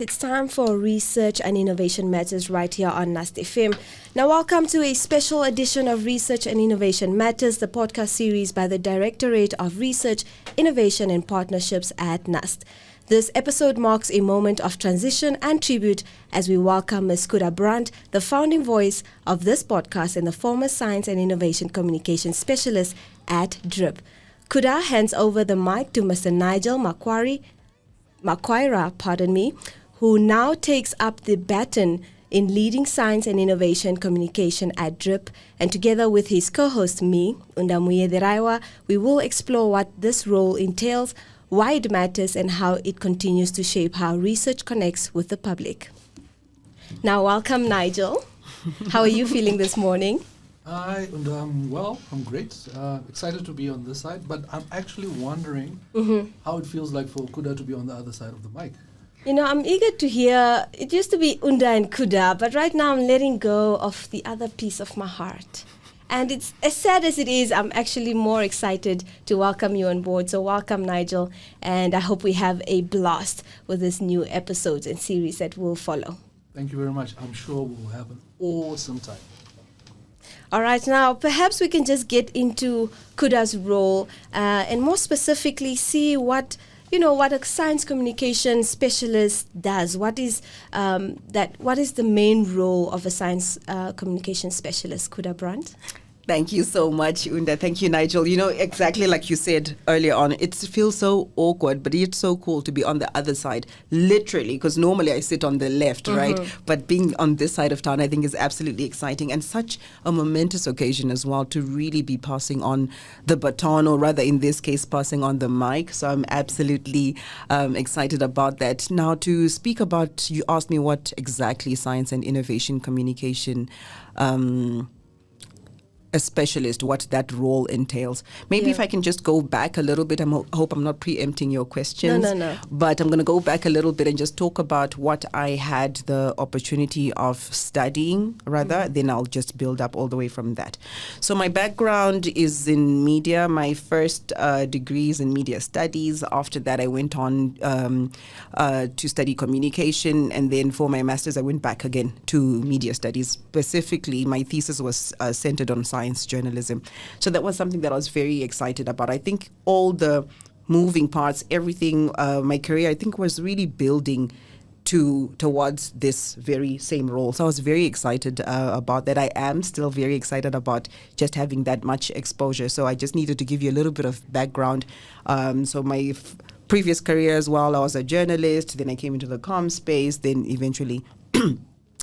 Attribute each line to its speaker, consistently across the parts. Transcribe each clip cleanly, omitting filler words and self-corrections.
Speaker 1: It's time for Research and Innovation Matters right here on NUST FM. Now, welcome to a special edition of Research and Innovation Matters, the podcast series by the Directorate of Research, Innovation and Partnerships at NUST. This episode marks a moment of transition and tribute as we welcome Ms Kuda Brandt, the founding voice of this podcast and the former Science and Innovation Communication Specialist at DRIP. Kuda hands over the mic to Mr Nigel M'kwaira, who now takes up the baton in leading science and innovation communication at DRIP, and together with his co-host me, Unda and Nigel, we will explore what this role entails, why it matters, and how it continues to shape how research connects with the public. Now, welcome, Nigel. How are you feeling this morning?
Speaker 2: Hi, well, I'm great. Excited to be on this side, but I'm actually wondering how it feels like for Kuda to be on the other side of the mic.
Speaker 1: You know, I'm eager to hear. It used to be Unda and Kuda, but right now I'm letting go of the other piece of my heart. And it's as sad as it is, I'm actually more excited to welcome you on board. So welcome, Nigel, and I hope we have a blast with this new episodes and series that will follow.
Speaker 2: Thank you very much. I'm sure we'll have an awesome time.
Speaker 1: All right, now perhaps we can just get into Kuda's role and more specifically see what a science communication specialist does. What is the main role of a science communication specialist, Kuda Brandt?
Speaker 3: Thank you so much, Unda. Thank you, Nigel. You know, exactly like you said earlier on, it feels so awkward, but it's so cool to be on the other side, literally, because normally I sit on the left, right? But being on this side of town, I think is absolutely exciting and such a momentous occasion as well to really be passing on the baton, or rather in this case, passing on the mic. So I'm absolutely excited about that. Now, to speak about, you asked me what exactly science and innovation communication a specialist, what that role entails. Maybe if I can just go back a little bit, I hope I'm not preempting your questions.
Speaker 1: No.
Speaker 3: But I'm going to go back a little bit and just talk about what I had the opportunity of studying, rather. Then I'll just build up all the way from that. So my background is in media. My first degree is in media studies. After that, I went on to study communication. And then for my master's, I went back again to media studies. Specifically, my thesis was centered on science journalism. So that was something that I was very excited about. I think all the moving parts, everything, my career, I think was really building towards this very same role. So I was very excited about that. I am still very excited about just having that much exposure. So I just needed to give you a little bit of background. So my previous career as well, I was a journalist, then I came into the comm space, then eventually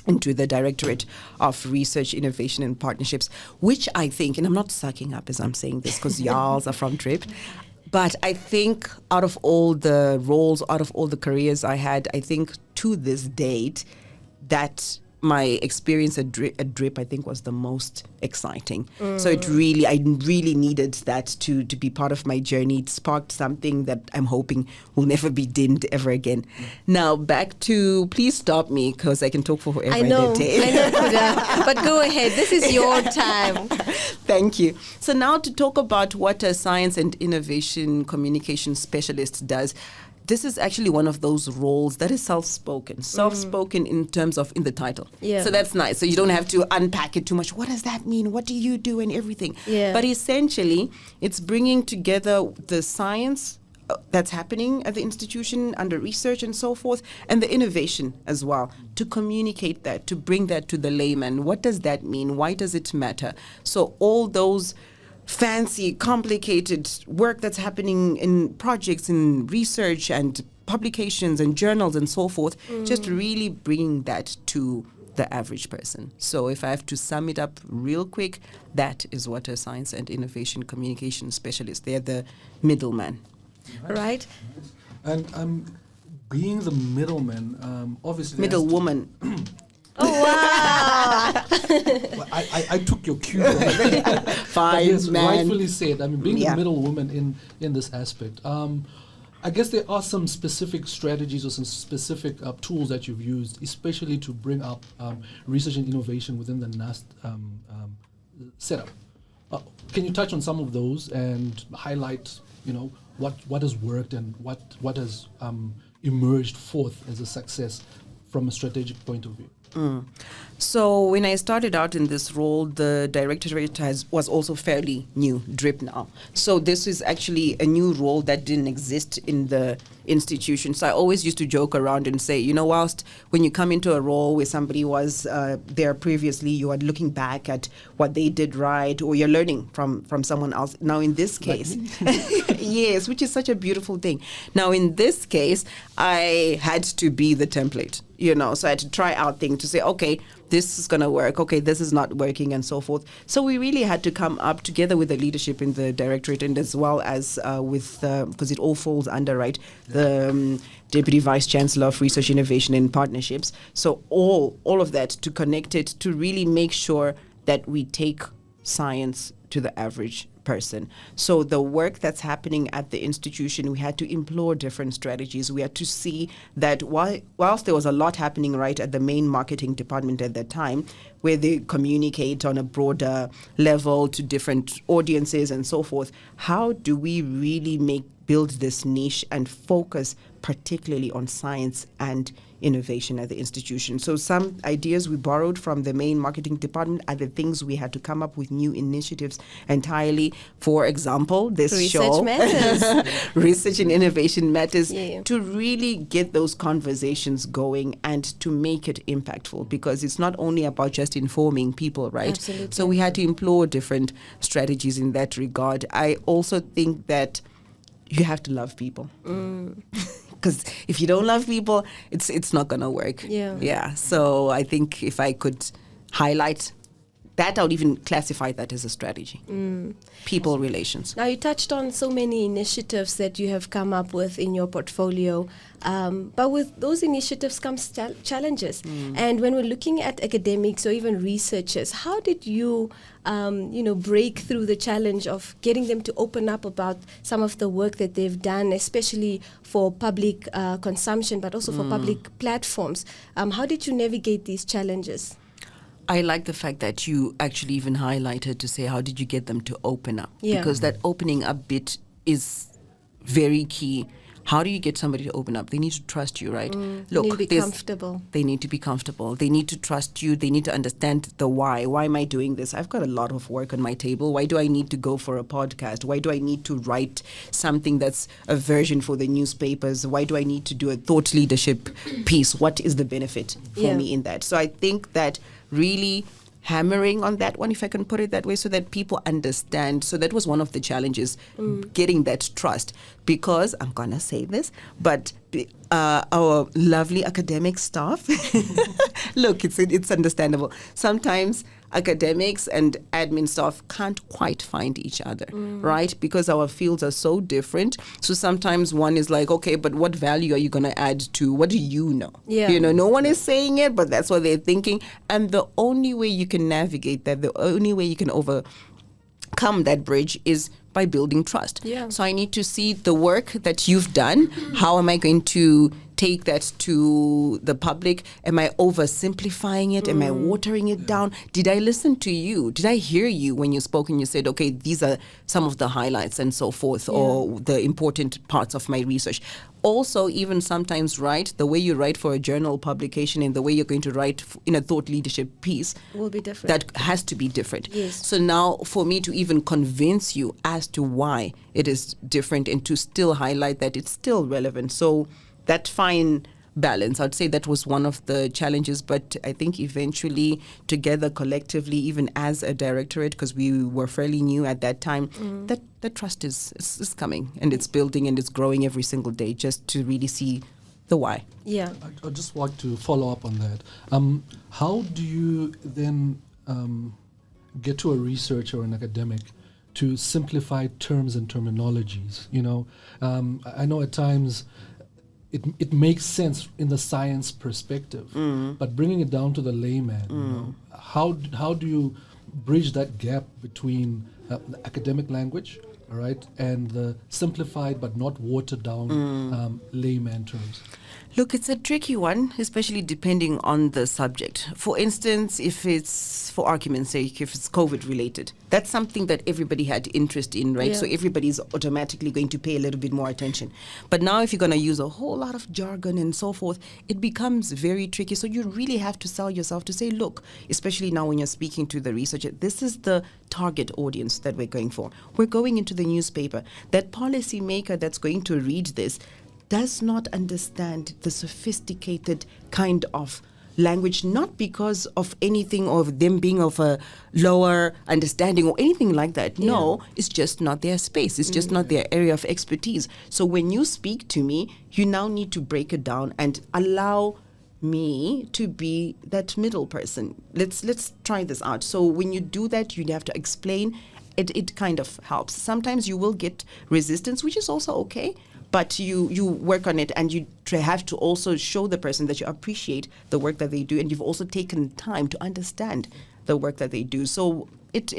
Speaker 3: into the Directorate of Research, Innovation and Partnerships, which I think, and I'm not sucking up as I'm saying this because y'all are from DRIP, but I think out of all the roles, out of all the careers I had, I think to this date, that my experience at DRIP, I think, was the most exciting. So I really needed that to be part of my journey. It sparked something that I'm hoping will never be dimmed ever again. Now, back to, please stop me because I can talk for forever.
Speaker 1: I know, Kuda, but go ahead. This is your time.
Speaker 3: Thank you. So now to talk about what a science and innovation communication specialist does. This is actually one of those roles that is self-spoken in terms of in the title.
Speaker 1: Yeah.
Speaker 3: So that's nice. So you don't have to unpack it too much. What does that mean? What do you do and everything?
Speaker 1: Yeah.
Speaker 3: But essentially, it's bringing together the science that's happening at the institution under research and so forth, and the innovation as well, to communicate that, to bring that to the layman. What does that mean? Why does it matter? So all those fancy, complicated work that's happening in projects, in research and publications and journals and so forth, just really bringing that to the average person. So if I have to sum it up real quick, that is what a science and innovation communication specialist, they're the middleman.
Speaker 1: Right.
Speaker 2: And being the middleman, obviously...
Speaker 3: Middle woman.
Speaker 1: Oh, wow.
Speaker 2: Well, I took your cue.
Speaker 3: Fine,
Speaker 2: yes,
Speaker 3: man.
Speaker 2: rightfully said. I mean, being the middle woman in this aspect. I guess there are some specific strategies or some specific tools that you've used, especially to bring up research and innovation within the NUST setup. Can you touch on some of those and highlight, what has worked and what has emerged forth as a success from a strategic point of view?
Speaker 3: So when I started out in this role, the Directorate was also fairly new, drip now. So this is actually a new role that didn't exist in the institution. So I always used to joke around and say, whilst when you come into a role where somebody was there previously, you are looking back at what they did right, or you're learning from someone else. Now in this case, yes, which is such a beautiful thing. Now in this case, I had to be the template. So I had to try out things to say, okay, this is going to work. Okay, this is not working, and so forth. So we really had to come up together with the leadership in the directorate, and as well as with, because it all falls under, right, the Deputy Vice Chancellor of Research, Innovation and Partnerships. So all of that to connect it to really make sure that we take science to the average person. So the work that's happening at the institution, we had to implore different strategies. We had to see that whilst there was a lot happening right at the main marketing department at that time, where they communicate on a broader level to different audiences and so forth, how do we really build this niche and focus particularly on science and innovation at the institution? So some ideas we borrowed from the main marketing department, other things we had to come up with new initiatives entirely. For example, this
Speaker 1: Research Matters.
Speaker 3: Research and Innovation Matters,
Speaker 1: Yeah.
Speaker 3: to really get those conversations going and to make it impactful, because it's not only about just informing people, right?
Speaker 1: Absolutely.
Speaker 3: So we had to employ different strategies in that regard. I also think that you have to love people. Because if you don't love people, it's not going to work. Yeah. So I think if I could highlight that, I would even classify that as a strategy. People relations.
Speaker 1: Now, you touched on so many initiatives that you have come up with in your portfolio, but with those initiatives comes challenges. And when we're looking at academics or even researchers, how did you, break through the challenge of getting them to open up about some of the work that they've done, especially for public consumption, but also for public platforms? How did you navigate these challenges?
Speaker 3: I like the fact that you actually even highlighted to say, how did you get them to open up?
Speaker 1: Yeah.
Speaker 3: Because that opening up bit is very key. How do you get somebody to open up? They need to trust you, right?
Speaker 1: Look, they need to be comfortable.
Speaker 3: They need to be comfortable. They need to trust you. They need to understand the why. Why am I doing this? I've got a lot of work on my table. Why do I need to go for a podcast? Why do I need to write something that's a version for the newspapers? Why do I need to do a thought leadership piece? What is the benefit for me in that? So I think that really hammering on that one, if I can put it that way, so that people understand. So that was one of the challenges, getting that trust. Because, I'm going to say this, but our lovely academic staff, look, it's understandable. Sometimes academics and admin staff can't quite find each other, right? Because our fields are so different. So sometimes one is like, okay, but what value are you going to add to, what do you know?
Speaker 1: Yeah.
Speaker 3: No one is saying it, but that's what they're thinking. And the only way you can navigate that, the only way you can overcome that bridge is by building trust.
Speaker 1: Yeah.
Speaker 3: So I need to see the work that you've done. How am I going to take that to the public? Am I oversimplifying it? Am I watering it down? Did I listen to you? Did I hear you when you spoke and you said, okay, these are some of the highlights and so forth, or the important parts of my research? Also, even sometimes, right, the way you write for a journal publication and the way you're going to write in a thought leadership piece
Speaker 1: will be different.
Speaker 3: That has to be different.
Speaker 1: Yes.
Speaker 3: So now for me to even convince you as to why it is different and to still highlight that it's still relevant. So that fine balance, I'd say that was one of the challenges, but I think eventually together collectively, even as a directorate, because we were fairly new at that time, that trust is coming and it's building and it's growing every single day, just to really see the why.
Speaker 1: Yeah.
Speaker 2: I just want to follow up on that. How do you then get to a researcher or an academic to simplify terms and terminologies? I know at times it makes sense in the science perspective, but bringing it down to the layman, how do you bridge that gap between the academic language, all right, and the simplified but not watered down layman terms?
Speaker 3: Look, it's a tricky one, especially depending on the subject. For instance, if it's, for argument's sake, if it's COVID related, that's something that everybody had interest in, right?
Speaker 1: Yeah.
Speaker 3: So everybody's automatically going to pay a little bit more attention. But now if you're going to use a whole lot of jargon and so forth, it becomes very tricky. So you really have to sell yourself to say, look, especially now when you're speaking to the researcher, this is the target audience that we're going for. We're going into the newspaper. That policy maker that's going to read this does not understand the sophisticated kind of language, not because of anything of them being of a lower understanding or anything like that.
Speaker 1: Yeah.
Speaker 3: No, it's just not their space. It's just not their area of expertise. So when you speak to me, you now need to break it down and allow me to be that middle person. Let's try this out. So when you do that, you have to explain. It kind of helps. Sometimes you will get resistance, which is also okay. But you work on it, and you have to also show the person that you appreciate the work that they do, and you've also taken time to understand the work that they do. So it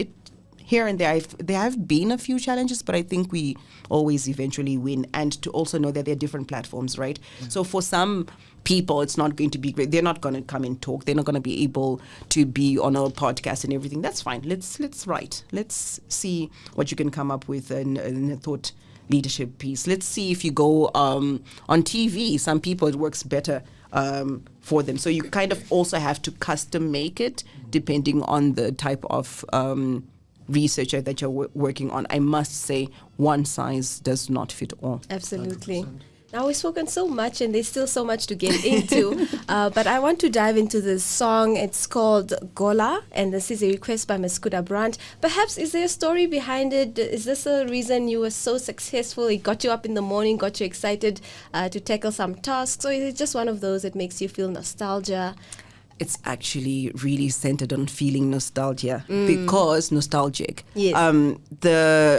Speaker 3: here and there have been a few challenges, but I think we always eventually win. And to also know that there are different platforms, right? Mm. So for some people, it's not going to be great. They're not going to come and talk. They're not going to be able to be on a podcast and everything. That's fine. Let's write. Let's see what you can come up with in a thought leadership piece. Let's see if you go on TV. Some people, it works better for them. So you kind of also have to custom make it depending on the type of researcher that you're working on. I must say, one size does not fit all.
Speaker 1: Absolutely.
Speaker 2: 100%.
Speaker 1: Now, we've spoken so much and there's still so much to get into, but I want to dive into this song. It's called Gola, and this is a request by Ms Kuda Brandt. Perhaps, is there a story behind it? Is this a reason you were so successful? It got you up in the morning, got you excited to tackle some tasks, or is it just one of those that makes you feel nostalgia?
Speaker 3: It's actually really centered on feeling nostalgia because nostalgic.
Speaker 1: Yes.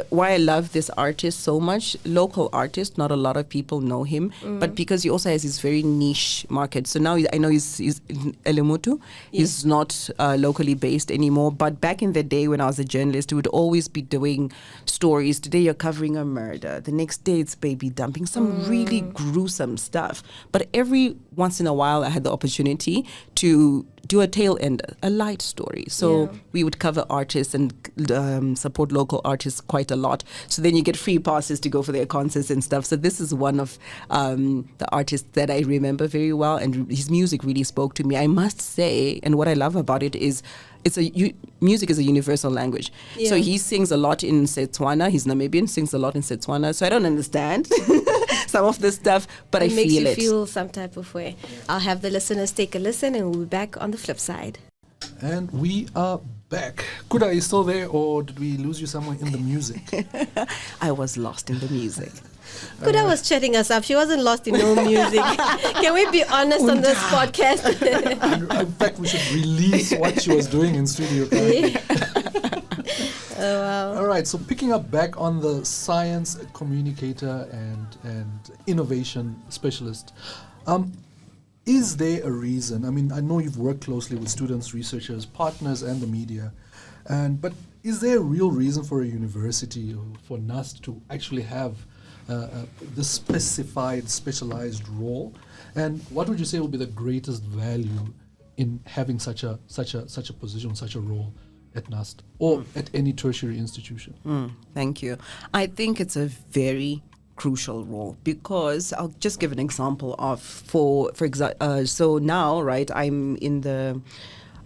Speaker 3: Why I love this artist so much, local artist, not a lot of people know him, but because he also has this very niche market. So now I know he's in Elemutu. He's not locally based anymore. But back in the day when I was a journalist, we would always be doing stories. Today you're covering a murder. The next day it's baby dumping. Some really gruesome stuff. But every once in a while I had the opportunity to do a tail end, a light story. So we would cover artists and support local artists quite a lot. So then you get free passes to go for their concerts and stuff. So this is one of the artists that I remember very well, and his music really spoke to me. I must say, and what I love about it is music is a universal language. So he sings a lot in Setswana. He's Namibian, sings a lot in Setswana. So I don't understand some of this stuff, but I feel it.
Speaker 1: It makes you feel some type of way. I'll have the listeners take a listen, and we'll be back on the flip side.
Speaker 2: And we are back. Kuda, are you still there, or did we lose you somewhere in the music?
Speaker 3: I was lost in the music.
Speaker 1: Kuda was chatting us up. She wasn't lost in no music. Can we be honest on this podcast?
Speaker 2: In fact, we should release what she was doing in studio.
Speaker 1: Oh, wow.
Speaker 2: All right, so picking up back on the science communicator and innovation specialist, is there a reason? I mean, I know you've worked closely with students, researchers, partners, and the media, but is there a real reason for a university or for NUST to actually have the specialized role? And what would you say would be the greatest value in having such a position, such a role at NUST or at any tertiary institution?
Speaker 3: Thank you. I think it's a very crucial role because I'll just give an example of so now, right, I'm in the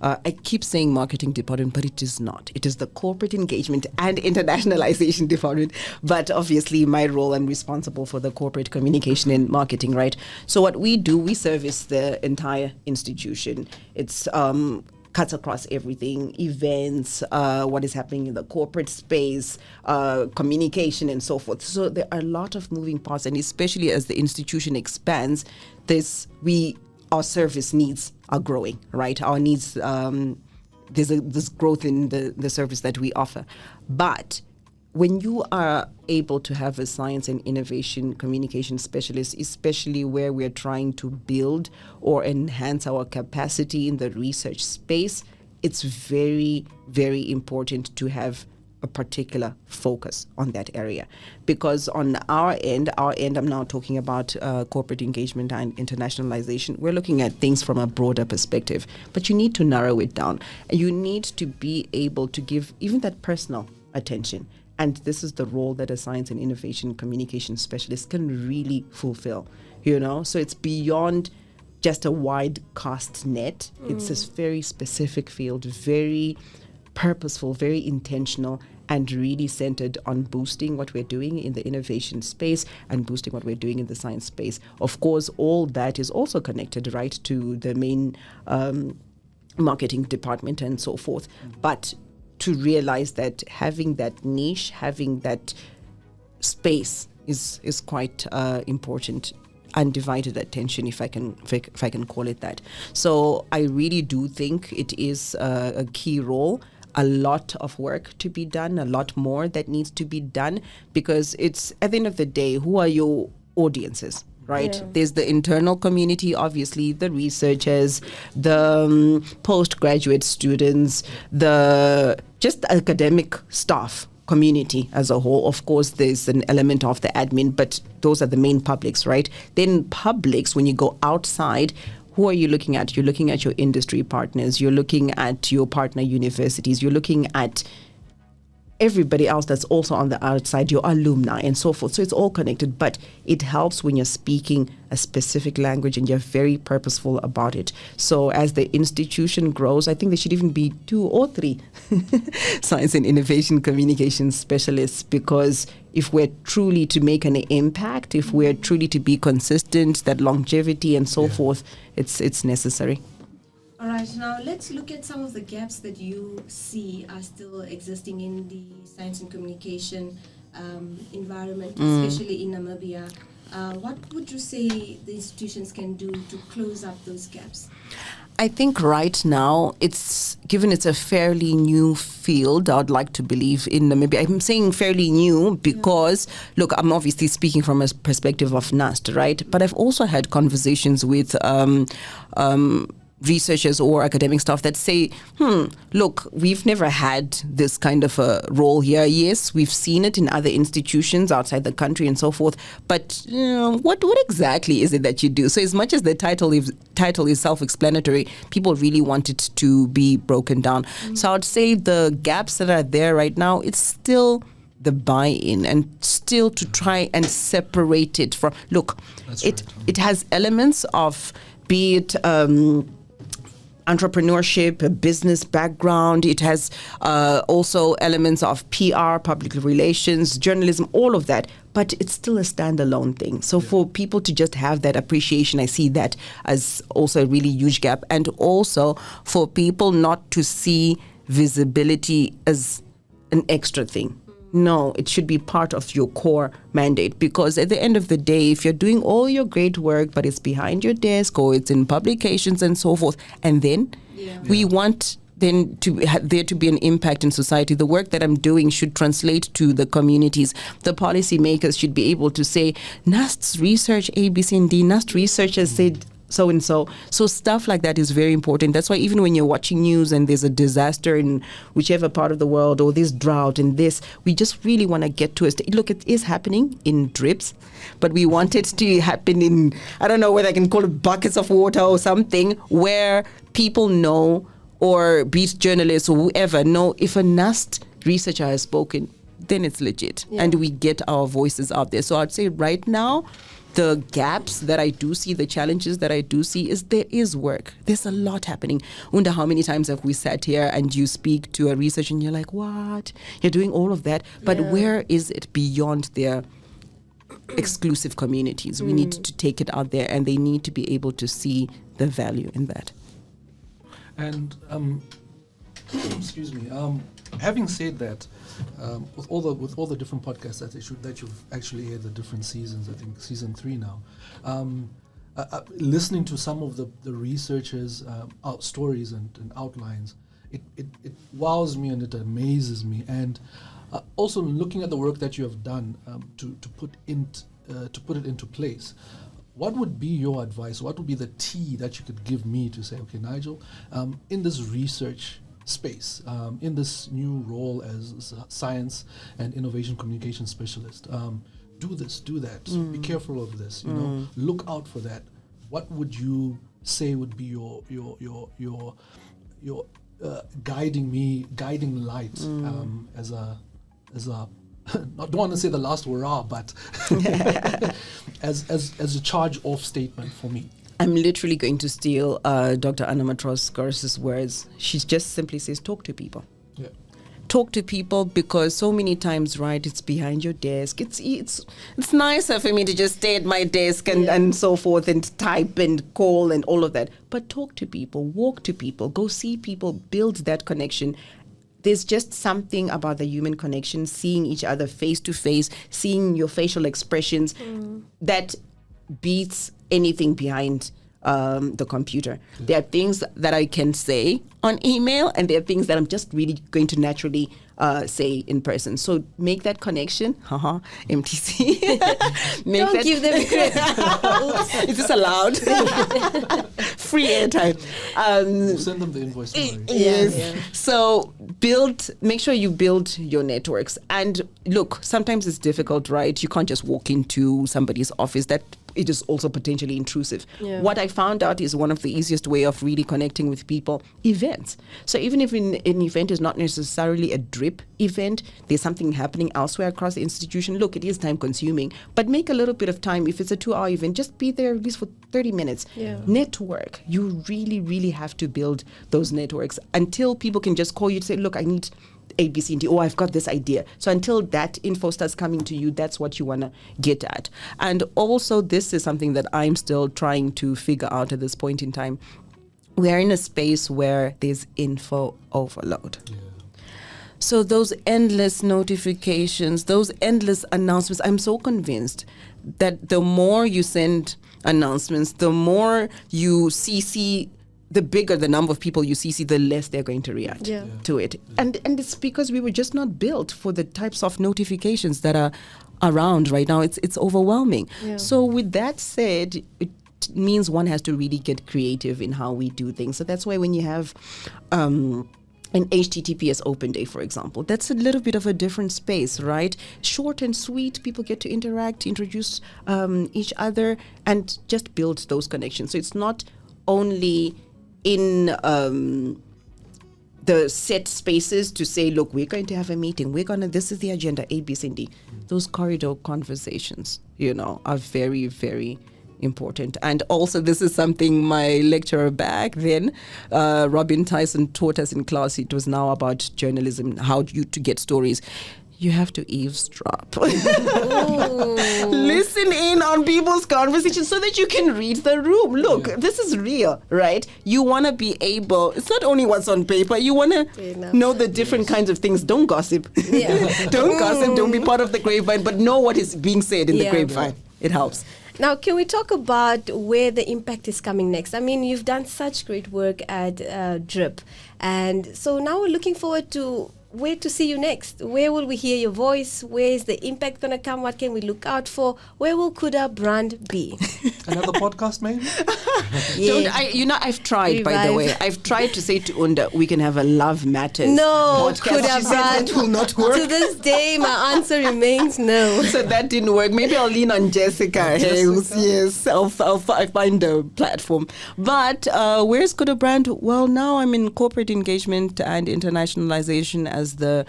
Speaker 3: I keep saying marketing department, but it is not. It is the corporate engagement and internationalization department. But obviously my role, I'm responsible for the corporate communication and marketing, right? So what we do, we service the entire institution. It's cuts across everything, events, what is happening in the corporate space, communication and so forth. So there are a lot of moving parts, and especially as the institution expands, our service needs are growing, right? Our needs, there's this growth in the service that we offer. But when you are able to have a science and innovation communication specialist, especially where we're trying to build or enhance our capacity in the research space, it's very, very important to have a particular focus on that area. Because on our end, I'm now talking about corporate engagement and internationalization, we're looking at things from a broader perspective, but you need to narrow it down. You need to be able to give even that personal attention. And this is the role that a science and innovation communication specialist can really fulfill, So it's beyond just a wide cast net. It's this very specific field, very purposeful, very intentional, and really centered on boosting what we're doing in the innovation space and boosting what we're doing in the science space. Of course, all that is also connected, right, to the main marketing department and so forth. But to realize that having that niche, having that space is quite important. Undivided attention, if I can call it that. So I really do think it is a key role. A lot of work to be done, a lot more that needs to be done, because it's, at the end of the day, who are your audiences, right? Yeah. There's the internal community, obviously, the researchers, the postgraduate students, the just academic staff community as a whole. Of course, there's an element of the admin, but those are the main publics, right? Then publics, when you go outside, who are you looking at? You're looking at your industry partners. You're looking at your partner universities. You're looking at everybody else that's also on the outside, your alumni and so forth. So it's all connected, but it helps when you're speaking a specific language and you're very purposeful about it. So as the institution grows, I think there should even be 2 or 3 science and innovation communication specialists, because if we're truly to make an impact, if we're truly to be consistent, that longevity and so forth, it's necessary.
Speaker 1: All right, now let's look at some of the gaps that you see are still existing in the science and communication environment, especially in Namibia. What would you say the institutions can do to close up those gaps?
Speaker 3: I think right now, it's a fairly new field, I would like to believe, in Namibia. I'm saying fairly new because, look, I'm obviously speaking from a perspective of NUST, right? But I've also had conversations with researchers or academic staff that say, look, we've never had this kind of a role here. Yes, we've seen it in other institutions outside the country and so forth, but what exactly is it that you do? So as much as the title is self-explanatory, people really want it to be broken down. So I would say the gaps that are there right now, it's still the buy-in and still to try and separate it from, look, it has elements of, be it entrepreneurship, a business background. It has also elements of PR, public relations, journalism, all of that. But it's still a standalone thing. So for people to just have that appreciation, I see that as also a really huge gap. And also for people not to see visibility as an extra thing. No, it should be part of your core mandate, because at the end of the day, if you're doing all your great work, but it's behind your desk or it's in publications and so forth, and then we want then there to be an impact in society. The work that I'm doing should translate to the communities. The policymakers should be able to say, NUST's research A, B, C, and D, NUST research has said so and so. So stuff like that is very important. That's why even when you're watching news and there's a disaster in whichever part of the world, or this drought and this, we just really want to get to it. Look, it is happening in drips, but we want it to happen in, I don't know whether I can call it buckets of water or something, where people know, or be it journalists or whoever, know if a NUST researcher has spoken, then it's legit. And we get our voices out there. So I'd say right now, the gaps that I do see, the challenges that I do see, is there is work. There's a lot happening. Unda, how many times have we sat here and you speak to a researcher and you're like, what? You're doing all of that, but where is it beyond their exclusive communities? We need to take it out there, and they need to be able to see the value in that.
Speaker 2: And excuse me. Having said that, with all the different podcasts that you've actually had, the different seasons, I think season 3 now, listening to some of the researchers' stories and outlines, it wows me and it amazes me. And also looking at the work that you have done to put it into place. What would be your advice? What would be the tea that you could give me to say, okay, Nigel, in this research space, in this new role as science and innovation communication specialist. Do this, do that. Be careful of this. Look out for that. What would you say would be your guiding light as a I don't want to say the last hurrah, but as a charge-off statement for me.
Speaker 3: I'm literally going to steal Dr. Anna Matros-Garces' words. She just simply says, talk to people.
Speaker 2: Yeah.
Speaker 3: Talk to people, because so many times, right, it's behind your desk. It's nicer for me to just stay at my desk and so forth and type and call and all of that. But talk to people, walk to people, go see people, build that connection. There's just something about the human connection, seeing each other face to face, seeing your facial expressions that beats anything behind the computer. There are things that I can say on email, and there are things that I'm just really going to naturally say in person. So make that connection. MTC.
Speaker 1: Don't give them credit.
Speaker 3: Is this allowed? Free airtime.
Speaker 2: Send them the invoice.
Speaker 3: Yes.
Speaker 1: Yeah.
Speaker 3: So make sure you build your networks. And look, sometimes it's difficult, right? You can't just walk into somebody's office. That it is also potentially intrusive. Yeah. What I found out is one of the easiest way of really connecting with people, events. So even if an event is not necessarily a drip event, there's something happening elsewhere across the institution. Look, it is time consuming, but make a little bit of time. If it's a 2-hour event, just be there at least for 30 minutes.
Speaker 1: Yeah.
Speaker 3: Network. You really, really have to build those networks until people can just call you to say, look, I need A, B, C, and D. Oh, I've got this idea. So until that info starts coming to you, that's what you want to get at. And also, this is something that I'm still trying to figure out at this point in time. We're in a space where there's info overload. Yeah. So those endless notifications, those endless announcements, I'm so convinced that the more you send announcements, the more you CC, the bigger the number of people you CC, the less they're going to react to it. And it's because we were just not built for the types of notifications that are around right now. It's overwhelming. Yeah. So with that said, it means one has to really get creative in how we do things. So that's why when you have an HTTPS open day, for example, that's a little bit of a different space, right? Short and sweet, people get to interact, introduce each other, and just build those connections. So it's not only in the set spaces to say, look, we're going to have a meeting. This is the agenda, A, B, C, and D. Those corridor conversations, are very, very important. And also, this is something my lecturer back then, Robin Tyson, taught us in class. It was now about journalism, how to get stories. You have to eavesdrop. Listen in on people's conversations so that you can read the room. Look, this is real, right? You want to be able, it's not only what's on paper, you want to know the different kinds of things. Don't gossip. Yeah. Don't gossip, don't be part of the grapevine, but know what is being said in the grapevine. It helps.
Speaker 1: Now, can we talk about where the impact is coming next? I mean, you've done such great work at DRIP. And so now we're looking forward to where to see you next. Where will we hear your voice? Where is the impact going to come? What can we look out for? Where will Kuda Brandt be?
Speaker 2: Another podcast, maybe?
Speaker 3: I've tried, by the way. I've tried to say to Unda, we can have a Love Matters podcast.
Speaker 1: Kuda Brandt.
Speaker 3: That will not work.
Speaker 1: To this day, my answer remains no.
Speaker 3: So that didn't work. Maybe I'll lean on Jessica. Yes, I'll find a platform. But where's Kuda Brandt? Well, now I'm in corporate engagement and internationalization as the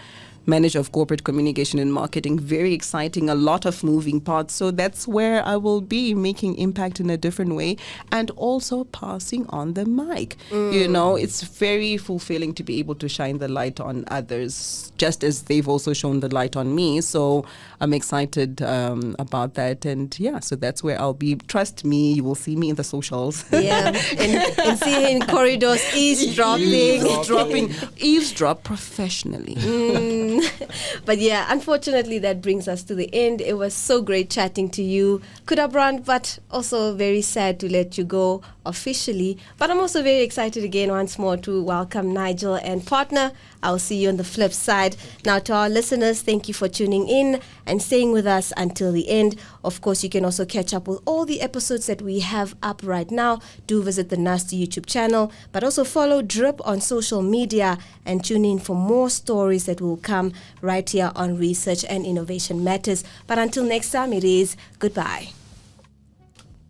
Speaker 3: manager of corporate communication and marketing. Very exciting, a lot of moving parts. So that's where I will be making impact in a different way and also passing on the mic. It's very fulfilling to be able to shine the light on others, just as they've also shown the light on me. So I'm excited about that. And so that's where I'll be. Trust me, you will see me in the socials.
Speaker 1: Yeah, and see her in corridors, eavesdropping.
Speaker 3: Eavesdrop professionally.
Speaker 1: But yeah, unfortunately, that brings us to the end. It was so great chatting to you, Kuda Brandt, but also very sad to let you go officially. But I'm also very excited again once more to welcome Nigel and partner. I'll see you on the flip side. Now, to our listeners, thank you for tuning in and staying with us until the end. Of course, you can also catch up with all the episodes that we have up right now. Do visit the NUST YouTube channel, but also follow Drip on social media and tune in for more stories that will come right here on Research and Innovation Matters. But until next time, it is goodbye.